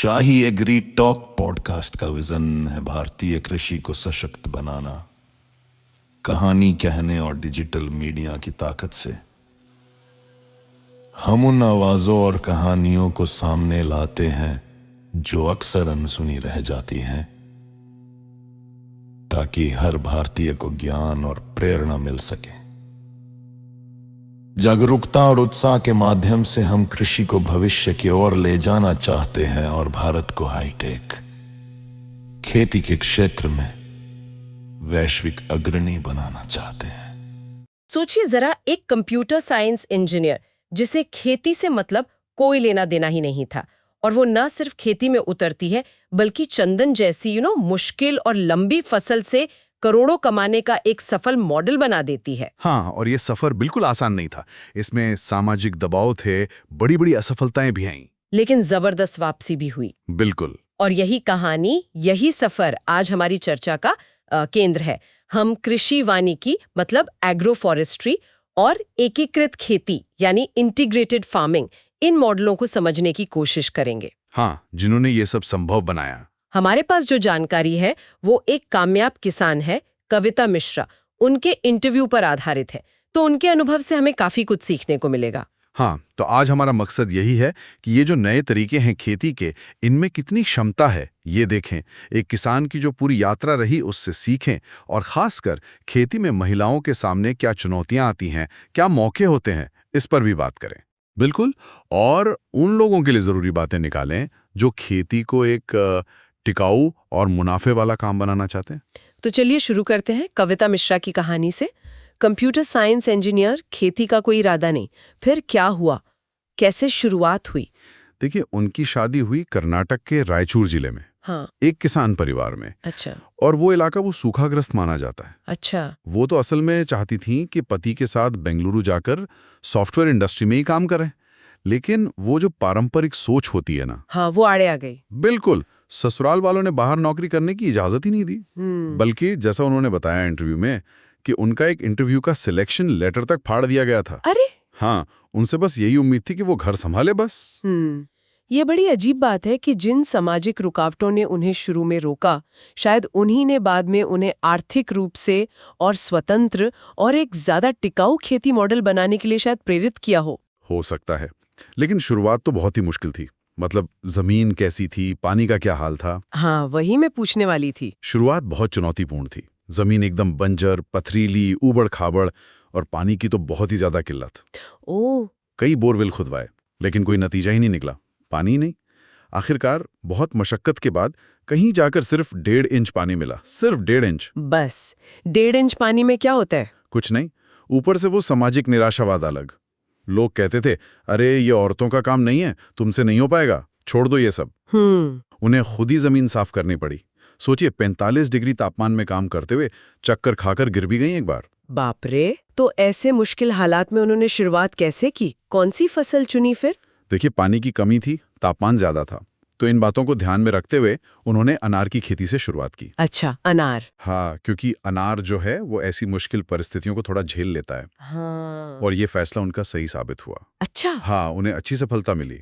शाही agree talk podcast का vision है भारतीय कृषि को सशक्त बनाना, कहानी कहने और डिजिटल मीडिया की ताकत से हम उन आवाजों और कहानियों को सामने लाते हैं जो अक्सर अनसुनी रह जाती हैं, ताकि हर भारतीय को ज्ञान और प्रेरणा मिल सके। जागरूकता और उत्साह के माध्यम से हम कृषि को भविष्य की ओर ले जाना चाहते हैं और भारत को हाईटेक खेती के क्षेत्र में वैश्विक अग्रणी बनाना चाहते हैं। सोचिए जरा, एक कंप्यूटर साइंस इंजीनियर जिसे खेती से मतलब कोई लेना देना ही नहीं था, और वो न सिर्फ खेती में उतरती है बल्कि चंदन जैसी मुश्किल और लंबी फसल से करोड़ों कमाने का एक सफल मॉडल बना देती है। हाँ, और ये सफर बिल्कुल आसान नहीं था। इसमें सामाजिक दबाव थे, बड़ी बड़ी असफलताएं भी आईं, लेकिन जबरदस्त वापसी भी हुई। बिल्कुल। और यही कहानी, यही सफर आज हमारी चर्चा का केंद्र है। हम कृषि वानिकी मतलब एग्रो फॉरेस्ट्री और एकीकृत खेती यानी इंटीग्रेटेड फार्मिंग, इन मॉडलों को समझने की कोशिश करेंगे। हाँ, जिन्होंने ये सब संभव बनाया। हमारे पास जो जानकारी है वो एक कामयाब किसान है, कविता मिश्रा। उनके इंटरव्यू पर आधारित है, तो उनके अनुभव से हमें काफी कुछ सीखने को मिलेगा। हाँ, तो आज हमारा मकसद यही है कि ये जो नए तरीके हैं खेती के, इनमें कितनी क्षमता है ये देखें। एक किसान की जो पूरी यात्रा रही उससे सीखें, और खासकर खेती में महिलाओं के सामने क्या चुनौतियां आती हैं, क्या मौके होते हैं, इस पर भी बात करें। बिल्कुल। और उन लोगों के लिए जरूरी बातें निकालें जो खेती को एक टिकाऊ और मुनाफे वाला काम बनाना चाहते हैं। तो चलिए शुरू करते हैं कविता मिश्रा की कहानी से। कंप्यूटर साइंस इंजीनियर, खेती का कोई इरादा नहीं, फिर क्या हुआ, कैसे शुरुआत हुई? देखिए, उनकी शादी हुई कर्नाटक के रायचूर जिले में। हाँ। एक किसान परिवार में। अच्छा। और वो इलाका वो सूखाग्रस्त माना जाता है। अच्छा। वो तो असल में चाहती थी कि पति के साथ बेंगलुरु जाकर सॉफ्टवेयर इंडस्ट्री में ही काम करें, लेकिन वो जो पारंपरिक सोच होती है ना, हाँ, वो आड़े आ गई। बिल्कुल। ससुराल वालों ने बाहर नौकरी करने की इजाजत ही नहीं दी। बल्कि जैसा उन्होंने बताया इंटरव्यू में कि उनका एक इंटरव्यू का सिलेक्शन लेटर तक फाड़ दिया गया था। अरे! हाँ, उनसे बस यही उम्मीद थी कि वो घर संभाले बस। ये बड़ी अजीब बात है कि जिन सामाजिक रुकावटों ने उन्हें शुरू में रोका, शायद उन्हीं ने बाद में उन्हें आर्थिक रूप से और स्वतंत्र और एक ज्यादा टिकाऊ खेती मॉडल बनाने के लिए शायद प्रेरित किया हो सकता है। लेकिन शुरुआत तो बहुत ही मुश्किल थी। मतलब जमीन कैसी थी, पानी का क्या हाल था? हाँ, वही मैं पूछने वाली थी। शुरुआत बहुत चुनौतीपूर्ण थी। जमीन एकदम बंजर, पथरीली, ऊबड़ खाबड़, और पानी की तो बहुत ही ज्यादा किल्लत। ओह! कई बोरवेल खुदवाए, लेकिन कोई नतीजा ही नहीं निकला, पानी नहीं। आखिरकार बहुत मशक्कत के बाद कहीं जाकर सिर्फ 1.5 इंच पानी मिला, सिर्फ 1.5 इंच। बस 1.5 इंच पानी में क्या होता है? कुछ नहीं। ऊपर से वो सामाजिक निराशावाद अलग। लोग कहते थे, अरे ये औरतों का काम नहीं है, तुमसे नहीं हो पाएगा, छोड़ दो ये सब। उन्हें खुद ही जमीन साफ करनी पड़ी। सोचिए, 45 डिग्री तापमान में काम करते हुए चक्कर खाकर गिर भी गई एक बार। बाप रे! तो ऐसे मुश्किल हालात में उन्होंने शुरुआत कैसे की? कौन सी फसल चुनी फिर? देखिए, पानी की कमी थी, तापमान ज्यादा था, तो इन बातों को ध्यान में रखते हुए उन्होंने अनार की खेती से शुरुआत की। अच्छा, अनार। हाँ, क्योंकि अनार जो है वो ऐसी मुश्किल परिस्थितियों को थोड़ा झेल लेता है। हाँ। और ये फैसला उनका सही साबित हुआ। अच्छा। हाँ, उन्हें अच्छी सफलता मिली।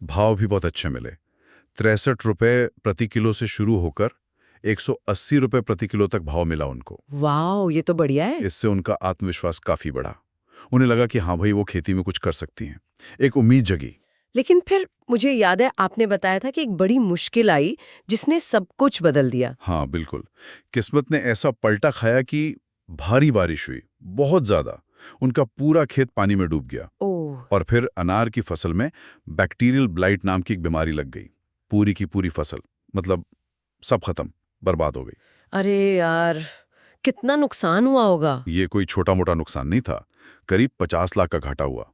भाव भी बहुत अच्छे मिले। 63 रुपए प्रति किलो से शुरू होकर 180 रुपए प्रति किलो तक भाव मिला उनको। वाह, ये तो बढ़िया है। इससे उनका आत्मविश्वास काफी बढ़ा। उन्हें लगा कि हाँ भाई, वो खेती में कुछ कर सकती हैं। एक उम्मीद जगी। लेकिन फिर मुझे याद है आपने बताया था कि एक बड़ी मुश्किल आई जिसने सब कुछ बदल दिया। हाँ, बिल्कुल। किस्मत ने ऐसा पलटा खाया कि भारी बारिश हुई, बहुत ज्यादा। उनका पूरा खेत पानी में डूब गया। ओह! और फिर अनार की फसल में बैक्टीरियल ब्लाइट नाम की एक बीमारी लग गई। पूरी की पूरी फसल, मतलब सब खत्म, बर्बाद हो गई। अरे यार, कितना नुकसान हुआ होगा। ये कोई छोटा मोटा नुकसान नहीं था। करीब 50 लाख का घाटा हुआ।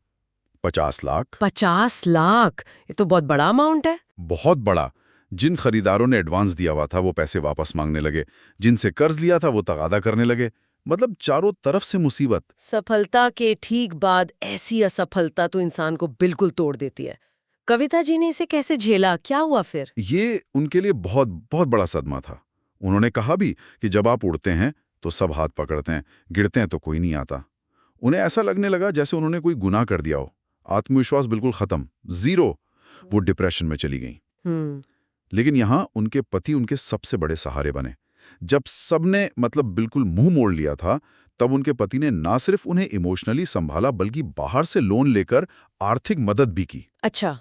50 लाख! 50 लाख! ये तो बहुत बड़ा अमाउंट है। बहुत बड़ा। जिन खरीदारों ने एडवांस दिया हुआ था वो पैसे वापस मांगने लगे, जिनसे कर्ज लिया था वो तगादा करने लगे। मतलब चारों तरफ से मुसीबत। सफलता के ठीक बाद ऐसी असफलता तो इंसान को बिल्कुल तोड़ देती है। कविता जी ने इसे कैसे झेला, क्या हुआ फिर? ये उनके लिए बहुत बहुत बड़ा सदमा था। उन्होंने कहा भी कि जब आप उड़ते हैं तो सब हाथ पकड़ते हैं, गिरते हैं तो कोई नहीं आता। उन्हें ऐसा लगने लगा जैसे उन्होंने कोई गुनाह कर दिया हो। आत्मविश्वास बिल्कुल खत्म, जीरो। वो डिप्रेशन में चली गई। लेकिन यहाँ उनके पति उनके सबसे बड़े सहारे बने। जब सबने बिल्कुल मुंह मोड़ लिया था, तब उनके पति ने ना सिर्फ उन्हें इमोशनली संभाला बल्कि बाहर से लोन लेकर आर्थिक मदद भी की। अच्छा।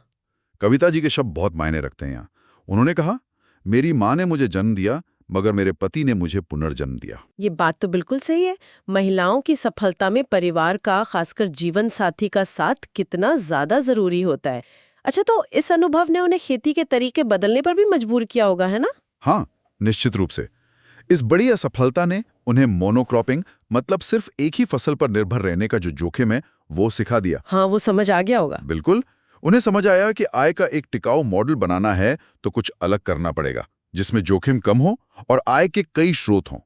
कविता जी के शब्द बहुत मायने रखते हैं यहाँ। उन्होंने कहा, मेरी माँ ने मुझे जन्म दिया मगर मेरे पति ने मुझे पुनर्जन्म दिया। ये बात तो बिल्कुल सही है। महिलाओं की सफलता में परिवार का, खासकर जीवन साथी का साथ कितना ज्यादा जरूरी होता है। अच्छा, तो इस अनुभव ने उन्हें खेती के तरीके बदलने पर भी मजबूर किया होगा, है ना? हाँ, निश्चित रूप से। इस बड़ी असफलता ने उन्हें मोनोक्रॉपिंग सिर्फ एक ही फसल पर निर्भर रहने का जो जोखिम है वो सिखा दिया। हाँ, वो समझ आ गया होगा। बिल्कुल। उन्हें समझ आया कि आय का एक टिकाऊ मॉडल बनाना है तो कुछ अलग करना पड़ेगा, जिसमें जोखिम कम हो और आय के कई स्रोत हों।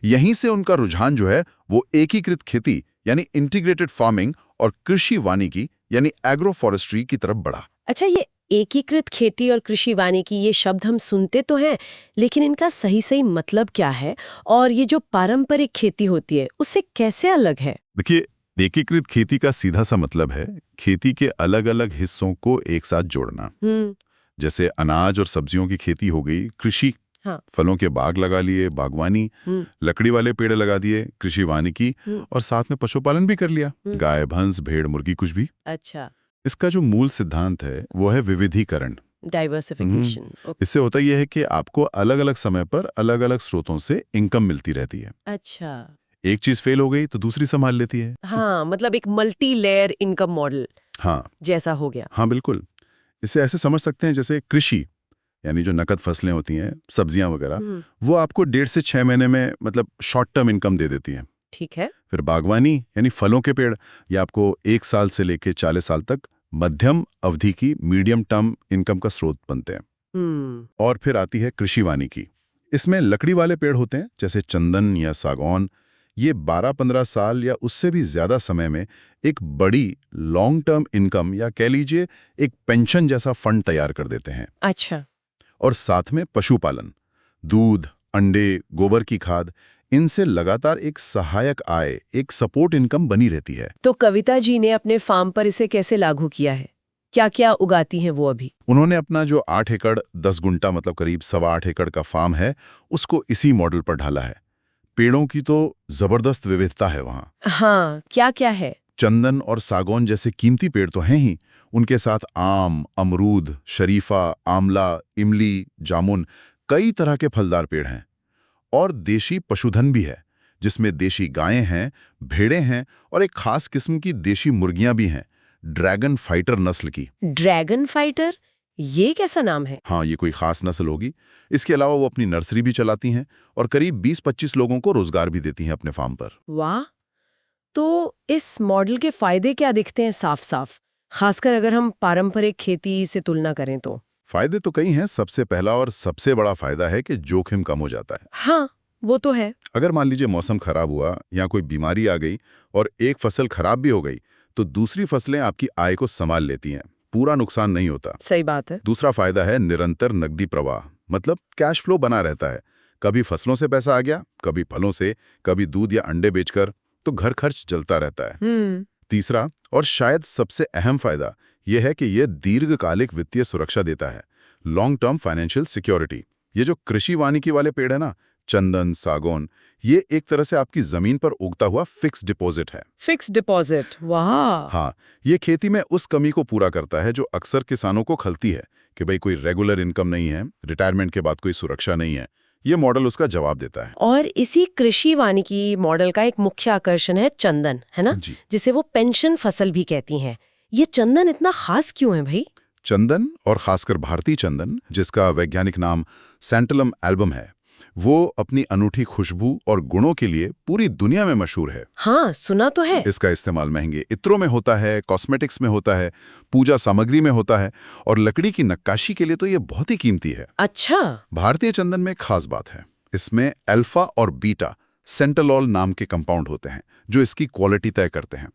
यहीं से उनका रुझान जो है वो एकीकृत खेती यानी इंटीग्रेटेड फार्मिंग और कृषि वानिकी यानी एग्रो फॉरेस्ट्री की तरफ बढ़ा। अच्छा, ये एकीकृत खेती और कृषि वानिकी, ये शब्द हम सुनते तो हैं, लेकिन इनका सही मतलब क्या है? और ये जो पारंपरिक खेती होती है उससे कैसे अलग है? देखिए, एकीकृत खेती का सीधा सा मतलब है खेती के अलग अलग हिस्सों को एक साथ जोड़ना। जैसे अनाज और सब्जियों की खेती हो गई कृषि, हाँ। फलों के बाग लगा लिए बागवानी, लकड़ी वाले पेड़ लगा दिए कृषि वानिकी, और साथ में पशुपालन भी कर लिया, गाय भैंस भेड़ मुर्गी कुछ भी। अच्छा। इसका जो मूल सिद्धांत है वो है विविधीकरण, डाइवर्सिफिकेशन। इससे होता यह है कि आपको अलग अलग समय पर अलग अलग स्रोतों से इनकम मिलती रहती है। अच्छा। एक चीज फेल हो गई तो दूसरी संभाल लेती है। हाँ, मतलब एक मल्टी लेयर इनकम मॉडल हाँ जैसा हो गया। हाँ बिल्कुल। इसे ऐसे समझ सकते हैं जैसे कृषि यानी जो नकद फसलें होती हैं, सब्जियां वगैरह, वो आपको 1.5 से 6 महीने में शॉर्ट टर्म इनकम दे देती हैं। ठीक है। फिर बागवानी यानी फलों के पेड़, ये आपको 1 साल से लेकर 40 साल तक मध्यम अवधि की मीडियम टर्म इनकम का स्रोत बनते हैं। और फिर आती है कृषि वानिकी। इसमें लकड़ी वाले पेड़ होते हैं जैसे चंदन या सागौन। ये 12-15 साल या उससे भी ज्यादा समय में एक बड़ी लॉन्ग टर्म इनकम या कह लीजिए एक पेंशन जैसा फंड तैयार कर देते हैं। अच्छा। और साथ में पशुपालन, दूध, अंडे, गोबर की खाद, इनसे लगातार एक सहायक आय, एक सपोर्ट इनकम बनी रहती है। तो कविता जी ने अपने फार्म पर इसे कैसे लागू किया है? क्या क्या उगाती हैं वो अभी? उन्होंने अपना जो 8 एकड़ 10 गुंटा करीब 8.25 एकड़ का फार्म है, उसको इसी मॉडल पर ढाला है। पेड़ों की तो जबरदस्त विविधता है वहाँ। हाँ, क्या क्या है? चंदन और सागौन जैसे कीमती पेड़ तो हैं ही, उनके साथ आम, अमरूद, शरीफा, आंवला, इमली, जामुन, कई तरह के फलदार पेड़ हैं। और देशी पशुधन भी है, जिसमें देशी गायें हैं, भेड़ें हैं और एक खास किस्म की देशी मुर्गियां भी हैं, ड्रैगन फाइटर नस्ल की। Dragon fighter? ये कैसा नाम है? हाँ, ये कोई खास नस्ल होगी। इसके अलावा वो अपनी नर्सरी भी चलाती हैं और करीब 20-25 लोगों को रोजगार भी देती हैं अपने फार्म पर। वाह! तो इस मॉडल के फायदे क्या दिखते हैं साफ साफ, खासकर अगर हम पारंपरिक खेती से तुलना करें तो? फायदे तो कई हैं। सबसे पहला और सबसे बड़ा फायदा है कि जोखिम कम हो जाता है। हाँ, वो तो है। अगर मान लीजिए मौसम खराब हुआ या कोई बीमारी आ गई और एक फसल खराब भी हो गई, तो दूसरी फसलें आपकी आय को संभाल लेती हैं, पूरा नुकसान नहीं होता। सही बात है। दूसरा फायदा है निरंतर नकदी प्रवाह, कैश फ्लो बना रहता है। कभी फसलों से पैसा आ गया, कभी फलों से, कभी दूध या अंडे बेचकर, तो घर खर्च चलता रहता है। तीसरा और शायद सबसे अहम फायदा यह है कि यह दीर्घकालिक वित्तीय सुरक्षा देता है, लॉन्ग टर्म फाइनेंशियल सिक्योरिटी। ये जो कृषि वानिकी वाले पेड़ है ना, चंदन, सागौन, ये एक तरह से आपकी जमीन पर उगता हुआ फिक्स डिपॉजिट है। Fix deposit? वाह! हाँ, ये खेती में उस कमी को पूरा करता है जो अक्सर किसानों को खलती है कि भाई कोई रेगुलर इनकम नहीं है, रिटायरमेंट के बाद कोई सुरक्षा नहीं है। ये मॉडल उसका जवाब देता है। और इसी कृषि वानिकी मॉडल का एक मुख्य आकर्षण है चंदन, है ना? जिसे वो पेंशन फसल भी कहती हैं। ये चंदन इतना खास क्यों है भाई? चंदन, और खासकर भारतीय चंदन, जिसका वैज्ञानिक नाम सैंटलम एल्बम है, वो अपनी अनूठी खुशबू और गुणों के लिए पूरी दुनिया में मशहूर है। हाँ, सुना तो है। इसका इस्तेमाल महंगे इत्रों में होता है, कॉस्मेटिक्स में होता है, पूजा सामग्री में होता है, और लकड़ी की नक्काशी के लिए तो ये बहुत ही कीमती है। अच्छा। भारतीय चंदन में खास बात है, इसमें अल्फा और बीटा सेंटोलॉल नाम के कंपाउंड होते हैं जो इसकी क्वालिटी तय करते हैं।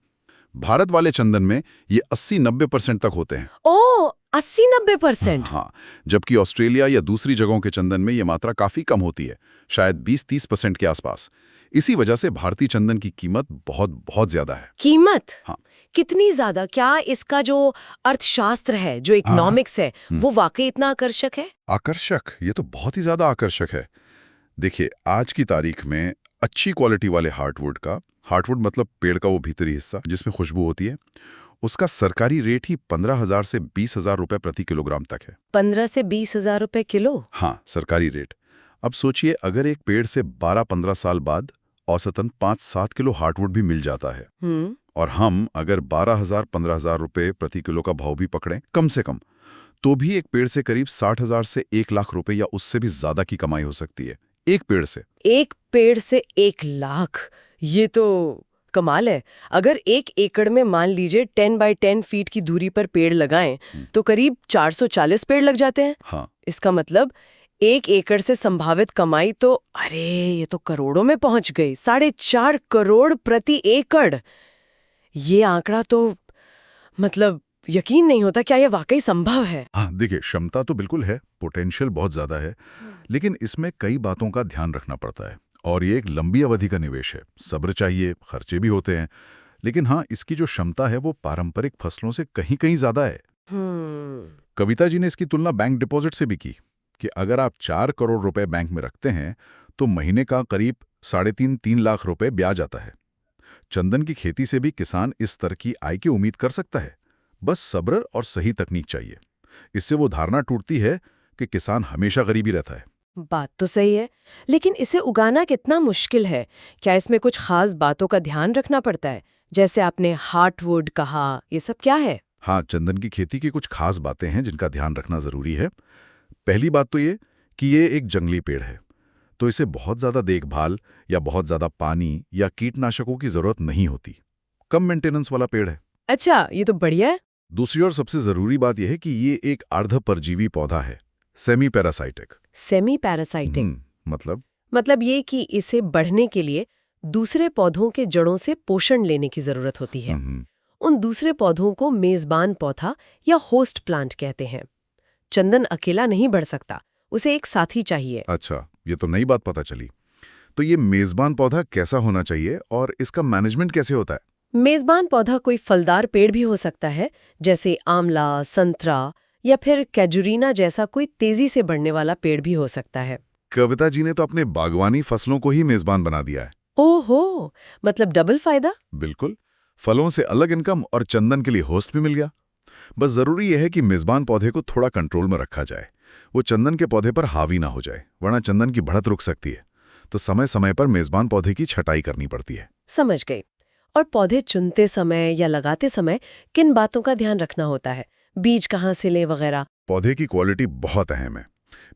भारत वाले चंदन में ये 80-90% तक होते हैं। ओह, 80-90%? हाँ, जबकि ऑस्ट्रेलिया या दूसरी जगहों के चंदन में ये मात्रा काफी कम होती है, शायद 20-30% के आसपास। इसी वजह से भारतीय चंदन की कीमत बहुत बहुत ज्यादा है। कीमत हाँ। कितनी ज्यादा? क्या इसका जो अर्थशास्त्र है, जो इकोनॉमिक्स है, वो वाकई इतना आकर्षक है? आकर्षक, ये तो बहुत ही ज्यादा आकर्षक है। देखिए, आज की तारीख में अच्छी क्वालिटी वाले हार्टवुड मतलब पेड़ का वो भीतरी हिस्सा जिसमें खुशबू होती है, उसका सरकारी रेट ही 15,000 से 20,000 रुपए प्रति किलोग्राम तक है। 15 से 20,000 रुपए किलो? हाँ, सरकारी रेट। अब सोचिए, अगर एक पेड़ से 12-15 साल बाद औसतन 5-7 किलो हार्टवुड भी मिल जाता है, और हम अगर 12,000-15,000 रुपए प्रति किलो का भाव भी पकड़ें कम से कम, तो भी एक पेड़ से करीब 60,000 से 1 लाख रुपए या उससे भी ज्यादा की कमाई हो सकती है। एक पेड़ से 1 लाख, ये तो कमाल है। अगर 1 एकड़ में मान लीजिए 10 बाय 10 फीट की दूरी पर पेड़ लगाएं तो करीब 440 पेड़ लग जाते हैं। हाँ, इसका मतलब 1 एकड़ से संभावित कमाई तो अरे ये तो करोड़ों में पहुंच गई। 4.5 करोड़ प्रति एकड़। ये आंकड़ा तो मतलब यकीन नहीं होता, क्या ये वाकई संभव है? हाँ, देखिए, क्षमता तो बिल्कुल है, पोटेंशियल बहुत ज्यादा है, लेकिन इसमें कई बातों का ध्यान रखना पड़ता है और ये एक लंबी अवधि का निवेश है। सब्र चाहिए, खर्चे भी होते हैं, लेकिन हाँ, इसकी जो क्षमता है वो पारंपरिक फसलों से कहीं कहीं ज्यादा है। कविता जी ने इसकी तुलना बैंक डिपॉजिट से भी की कि अगर आप 4 करोड़ रुपए बैंक में रखते हैं तो महीने का करीब 3.5-3 लाख रुपए ब्याज आता है। चंदन की खेती से भी किसान इस स्तर की आय की उम्मीद कर सकता है, बस सब्र और सही तकनीक चाहिए। इससे वो धारणा टूटती है कि किसान हमेशा गरीबी रहता है। बात तो सही है, लेकिन इसे उगाना कितना मुश्किल है? क्या इसमें कुछ खास बातों का ध्यान रखना पड़ता है? जैसे आपने हार्टवुड कहा, ये सब क्या है? हाँ, चंदन की खेती की कुछ खास बातें हैं जिनका ध्यान रखना जरूरी है। पहली बात तो ये कि ये एक जंगली पेड़ है, तो इसे बहुत ज्यादा देखभाल या बहुत ज्यादा पानी या कीटनाशकों की जरूरत नहीं होती। कम मेंटेनेंस वाला पेड़ है। अच्छा, ये तो बढ़िया है। दूसरी और सबसे जरूरी बात यह है कि ये एक अर्ध परजीवी पौधा है, सेमी पैरासाइटिक। सेमी पैरासाइटिक मतलब ये कि इसे बढ़ने के लिए दूसरे पौधों के जड़ों से पोषण लेने की जरूरत होती है। उन दूसरे पौधों को मेजबान पौधा या होस्ट प्लांट कहते हैं। चंदन अकेला नहीं बढ़ सकता, उसे एक साथी चाहिए। अच्छा, ये तो नई बात पता चली। तो ये मेजबान पौधा कैसा होना चाहिए और इसका मैनेजमेंट कैसे होता है? मेजबान पौधा कोई फलदार पेड़ भी हो सकता है, जैसे आंवला, संतरा या फिर कैजुरीना जैसा कोई तेजी से बढ़ने वाला पेड़ भी हो सकता है। कविता जी ने तो अपने बागवानी फसलों को ही मेजबान बना दिया है। ओहो, मतलब डबल फायदा। बिल्कुल, फलों से अलग इनकम और चंदन के लिए होस्ट भी मिल गया। बस जरूरी यह है कि मेजबान पौधे को थोड़ा कंट्रोल में रखा जाए, वो चंदन के पौधे पर हावी ना हो जाए, वरना चंदन की बढ़त रुक सकती है। तो समय समय पर मेजबान पौधे की छटाई करनी पड़ती है। समझ गई। और पौधे चुनते समय या लगाते समय किन बातों का ध्यान रखना होता है? बीज कहाँ से लें वगैरह? पौधे की क्वालिटी बहुत अहम है।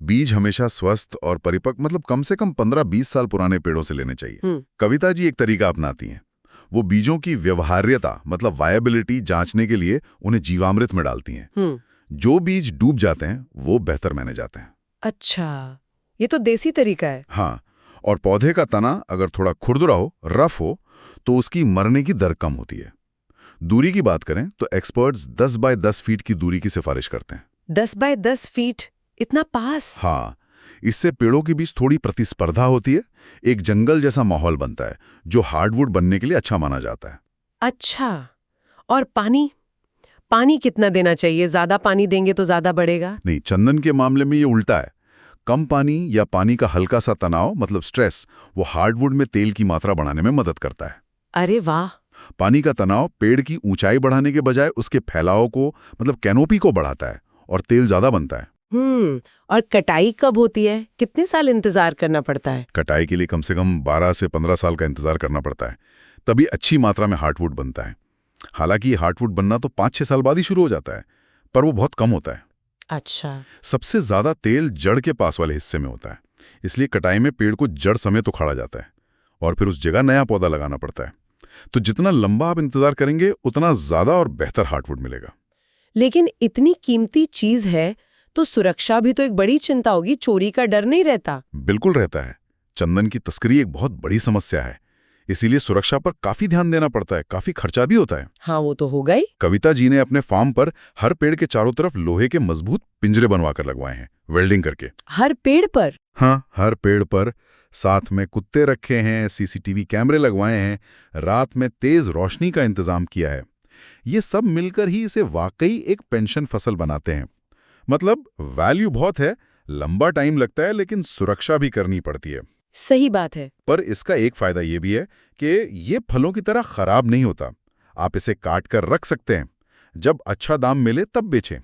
बीज हमेशा स्वस्थ और परिपक्व मतलब कम से कम 15-20 साल पुराने पेड़ों से लेने चाहिए। कविता जी एक तरीका अपनाती हैं। वो बीजों की व्यवहार्यता मतलब वायबिलिटी जांचने के लिए उन्हें जीवामृत में डालती हैं। जो बीज डूब जाते हैं वो बेहतर माने जाते हैं। अच्छा, ये तो देसी तरीका है। हाँ, और पौधे का तना अगर थोड़ा खुरदुरा हो, रफ हो, तो उसकी मरने की दर कम होती है। दूरी की बात करें तो एक्सपर्ट्स 10 बाय 10 फीट की दूरी की सिफारिश करते हैं। 10 बाय 10 फीट, इतना पास? हाँ, इससे पेड़ों के बीच थोड़ी प्रतिस्पर्धा होती है, एक जंगल जैसा माहौल बनता है जो हार्डवुड बनने के लिए अच्छा माना जाता है। अच्छा, और पानी कितना देना चाहिए? ज्यादा पानी देंगे तो ज्यादा बढ़ेगा? नहीं, चंदन के मामले में ये उल्टा है। कम पानी या पानी का हल्का सा तनाव मतलब स्ट्रेस वो हार्डवुड में तेल की मात्रा बढ़ाने में मदद करता है। अरे वाह। पानी का तनाव पेड़ की ऊंचाई बढ़ाने के बजाय उसके फैलाव को मतलब कैनोपी को बढ़ाता है और तेल ज्यादा बनता है। और कटाई कब होती है? कितने साल इंतजार करना पड़ता है? कटाई के लिए कम से कम 12 से 15 साल का इंतजार करना पड़ता है, तभी अच्छी मात्रा में हार्डवुड बनता है। हालांकि हार्डवुड बनना तो 5-6 साल बाद ही शुरू हो जाता है, पर वो बहुत कम होता है। अच्छा। सबसे ज्यादा तेल जड़ के पास वाले हिस्से में होता है, इसलिए कटाई में पेड़ को जड़ समेत उखाड़ा जाता है और फिर उस जगह नया पौधा लगाना पड़ता है। तो जितना लंबा आप इंतजार करेंगे उतना ज्यादा और बेहतर हार्डवुड मिलेगा। लेकिन इतनी कीमती चीज है तो सुरक्षा भी तो एक बड़ी चिंता होगी। चोरी का डर नहीं रहता? बिल्कुल रहता है। चंदन की तस्करी एक बहुत बड़ी समस्या है, इसीलिए सुरक्षा पर काफी ध्यान देना पड़ता है, काफी खर्चा भी होता है। हाँ, वो तो होगा ही। कविता जी ने अपने फार्म पर हर पेड़ के चारों तरफ लोहे के मजबूत पिंजरे बनवाकर लगवाए हैं, वेल्डिंग करके। हर पेड़ पर? हाँ, हर पेड़ पर साथ में कुत्ते रखे हैं, सीसीटीवी कैमरे लगवाए हैं, रात में तेज रोशनी का इंतजाम किया है। ये सब मिलकर ही इसे वाकई एक पेंशन फसल बनाते हैं। मतलब वैल्यू बहुत है, लंबा टाइम लगता है, लेकिन सुरक्षा भी करनी पड़ती है। सही बात है। पर इसका एक फायदा ये भी है कि ये फलों की तरह खराब नहीं होता। आप इसे काट कर रख सकते हैं, जब अच्छा दाम मिले तब बेचें।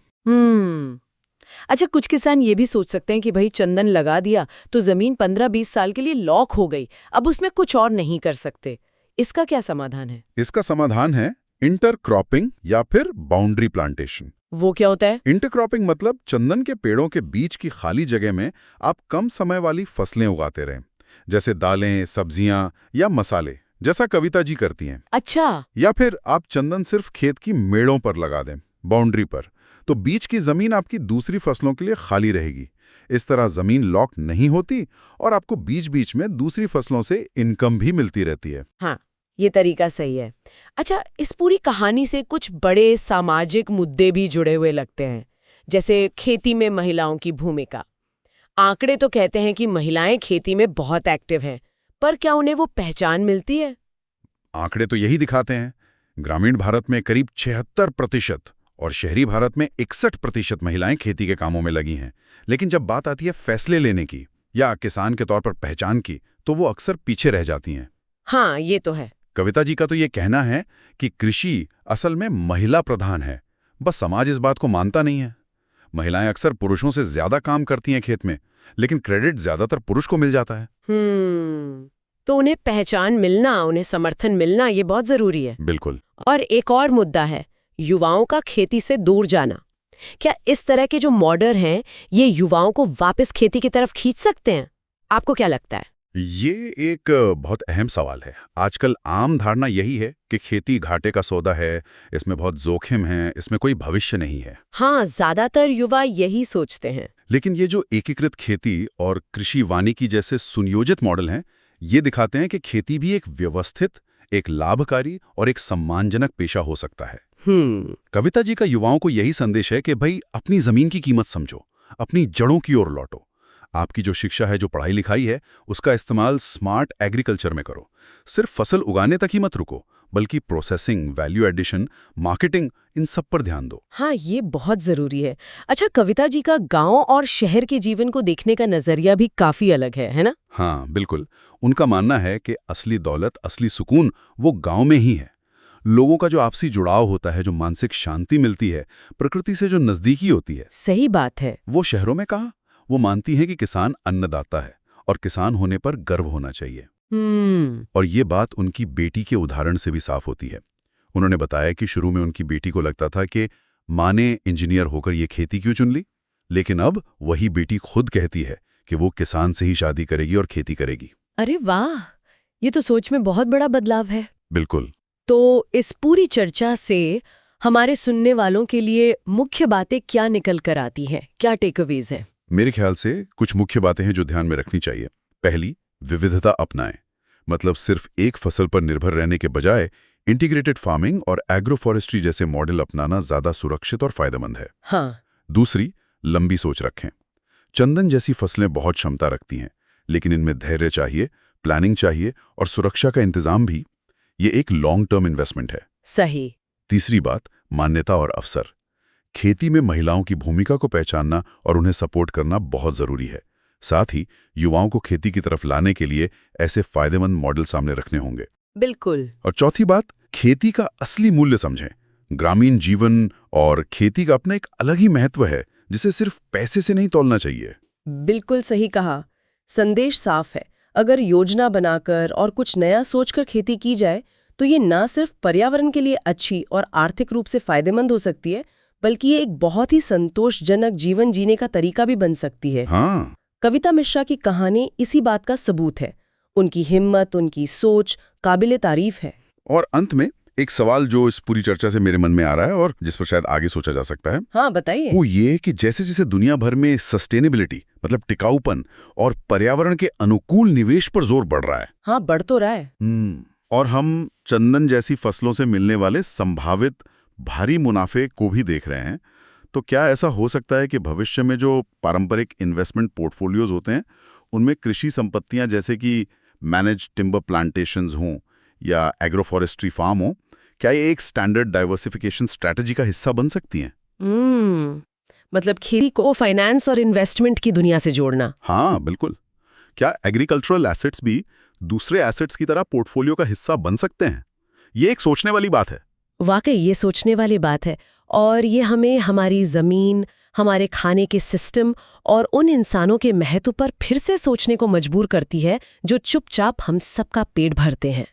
अच्छा, कुछ किसान ये भी सोच सकते हैं कि भाई चंदन लगा दिया तो जमीन 15-20 साल के लिए लॉक हो गई, अब उसमें कुछ और नहीं कर सकते। इसका क्या समाधान है? इसका समाधान है इंटरक्रॉपिंग या फिर बाउंड्री प्लांटेशन। वो क्या होता है? इंटरक्रॉपिंग मतलब चंदन के पेड़ों के बीच की खाली जगह में आप कम समय वाली फसलें उगाते रहें, जैसे दालें, सब्जियां या मसाले, जैसा कविता जी करती हैं। अच्छा। या फिर आप चंदन सिर्फ खेत की मेड़ों पर लगा दें, बाउंड्री पर, तो बीच की जमीन आपकी दूसरी फसलों के लिए खाली रहेगी। इस तरह जमीन लॉक नहीं होती और आपको बीच बीच में दूसरी फसलों से इनकम भी मिलती रहती है। हाँ, ये तरीका सही है। अच्छा, इस पूरी कहानी से कुछ बड़े सामाजिक मुद्दे भी जुड़े हुए लगते हैं, जैसे खेती में महिलाओं की भूमिका। आंकड़े तो कहते हैं कि महिलाएं खेती में बहुत एक्टिव हैं, पर क्या उन्हें वो पहचान मिलती है? आंकड़े तो यही दिखाते हैं। ग्रामीण भारत में करीब 76% और शहरी भारत में 61% महिलाएं खेती के कामों में लगी हैं। लेकिन जब बात आती है फैसले लेने की या किसान के तौर पर पहचान की, तो वो अक्सर पीछे रह जाती हैं। हाँ, ये तो है। कविता जी का तो ये कहना है कि कृषि असल में महिला प्रधान है, बस समाज इस बात को मानता नहीं है। महिलाएं अक्सर पुरुषों से ज्यादा काम करती हैं खेत में, लेकिन क्रेडिट ज्यादातर पुरुष को मिल जाता है। तो उन्हें पहचान मिलना, उन्हें समर्थन मिलना, ये बहुत जरूरी है। बिल्कुल। और एक और मुद्दा है युवाओं का खेती से दूर जाना। क्या इस तरह के जो मॉडल हैं, ये युवाओं को वापस खेती की तरफ खींच सकते हैं? आपको क्या लगता है? ये एक बहुत अहम सवाल है। आजकल आम धारणा यही है कि खेती घाटे का सौदा है, इसमें बहुत जोखिम है, इसमें कोई भविष्य नहीं है। हाँ, ज्यादातर युवा यही सोचते हैं। लेकिन ये जो एकीकृत खेती और कृषि वानिकी जैसे सुनियोजित मॉडल हैं, ये दिखाते हैं कि खेती भी एक व्यवस्थित, एक लाभकारी और एक सम्मानजनक पेशा हो सकता है। कविता जी का युवाओं को यही संदेश है कि भाई अपनी जमीन की कीमत समझो, अपनी जड़ों की ओर लौटो। आपकी जो शिक्षा है, जो पढ़ाई लिखाई है, उसका इस्तेमाल स्मार्ट एग्रीकल्चर में करो। सिर्फ फसल उगाने तक ही मत रुको, बल्कि प्रोसेसिंग, वैल्यू एडिशन, मार्केटिंग, इन सब पर ध्यान दो। हाँ, ये बहुत जरूरी है। अच्छा, कविता जी का गांव और शहर के जीवन को देखने का नजरिया भी काफी अलग है ना? हाँ, बिल्कुल। उनका मानना है कि असली दौलत, असली सुकून वो गांव में ही है। लोगों का जो आपसी जुड़ाव होता है, जो मानसिक शांति मिलती है, प्रकृति से जो नजदीकी होती है, सही बात है। वो शहरों में कहाँ। वो मानती है कि किसान अन्नदाता है और किसान होने पर गर्व होना चाहिए। और ये बात उनकी बेटी के उदाहरण से भी साफ होती है। उन्होंने बताया कि शुरू में उनकी बेटी को लगता था कि माँ ने इंजीनियर होकर ये खेती क्यों चुन ली, लेकिन अब वही बेटी खुद कहती है कि वो किसान से ही शादी करेगी और खेती करेगी। अरे वाह, ये तो सोच में बहुत बड़ा बदलाव है। बिल्कुल। तो इस पूरी चर्चा से हमारे सुनने वालों के लिए मुख्य बातें क्या निकल कर आती हैं? क्या टेकअवेज है? मेरे ख्याल से कुछ मुख्य बातें हैं जो ध्यान में रखनी चाहिए। पहली, विविधता अपनाएं। मतलब सिर्फ एक फसल पर निर्भर रहने के बजाय इंटीग्रेटेड फार्मिंग और एग्रो फॉरेस्ट्री जैसे मॉडल अपनाना ज्यादा सुरक्षित और फायदेमंद है। हाँ। दूसरी, लंबी सोच रखें। चंदन जैसी फसलें बहुत क्षमता रखती हैं, लेकिन इनमें धैर्य चाहिए, प्लानिंग चाहिए और सुरक्षा का इंतजाम भी। ये एक लॉन्ग टर्म इन्वेस्टमेंट है। सही। तीसरी बात, मान्यता और अवसर। खेती में महिलाओं की भूमिका को पहचानना और उन्हें सपोर्ट करना बहुत जरूरी है। साथ ही युवाओं को खेती की तरफ लाने के लिए ऐसे फायदेमंद मॉडल सामने रखने होंगे। बिल्कुल। और चौथी बात, खेती का असली मूल्य समझें। ग्रामीण जीवन और खेती का अपना एक अलग ही महत्व है, जिसे सिर्फ पैसे से नहीं तौलना चाहिए। बिल्कुल सही कहा। संदेश साफ है। अगर योजना बनाकर और कुछ नया सोचकर खेती की जाए तो ये ना सिर्फ पर्यावरण के लिए अच्छी और आर्थिक रूप से फायदेमंद हो सकती है, बल्कि ये एक बहुत ही संतोषजनक जीवन जीने का तरीका भी बन सकती है। हाँ। कविता मिश्रा की कहानी इसी बात का सबूत है। उनकी हिम्मत, उनकी सोच काबिले तारीफ है। और अंत में एक सवाल जो इस पूरी चर्चा से मेरे मन में आ रहा है और जिस पर शायद आगे सोचा जा सकता है, हाँ बताइए। वो ये कि जैसे जैसे दुनिया भर में सस्टेनेबिलिटी मतलब टिकाऊपन और पर्यावरण के अनुकूल निवेश पर जोर बढ़ रहा है। हाँ, बढ़ तो रहा है। और हम चंदन जैसी फसलों से मिलने वाले संभावित भारी मुनाफे को भी देख रहे हैं, तो क्या ऐसा हो सकता है कि भविष्य में जो पारंपरिक इन्वेस्टमेंट पोर्टफोलियोज होते हैं उनमें कृषि संपत्तियां जैसे कि मैनेज टिम्बर प्लांटेशंस हों या एग्रोफॉरेस्ट्री फार्म हो, क्या ये एक स्टैंडर्ड डाइवर्सिफिकेशन स्ट्रैटेजी का हिस्सा बन सकती हैं? मतलब खेती को फाइनेंस और इन्वेस्टमेंट की दुनिया से जोड़ना। हाँ, बिल्कुल। क्या एग्रीकल्चरल एसेट्स भी दूसरे एसेट्स की तरह पोर्टफोलियो का हिस्सा बन सकते हैं? ये एक सोचने वाली बात है। वाकई ये सोचने वाली बात है, और ये हमें हमारी जमीन, हमारे खाने के सिस्टम और उन इंसानों के महत्व पर फिर से सोचने को मजबूर करती है जो चुपचाप हम सबका पेट भरते हैं।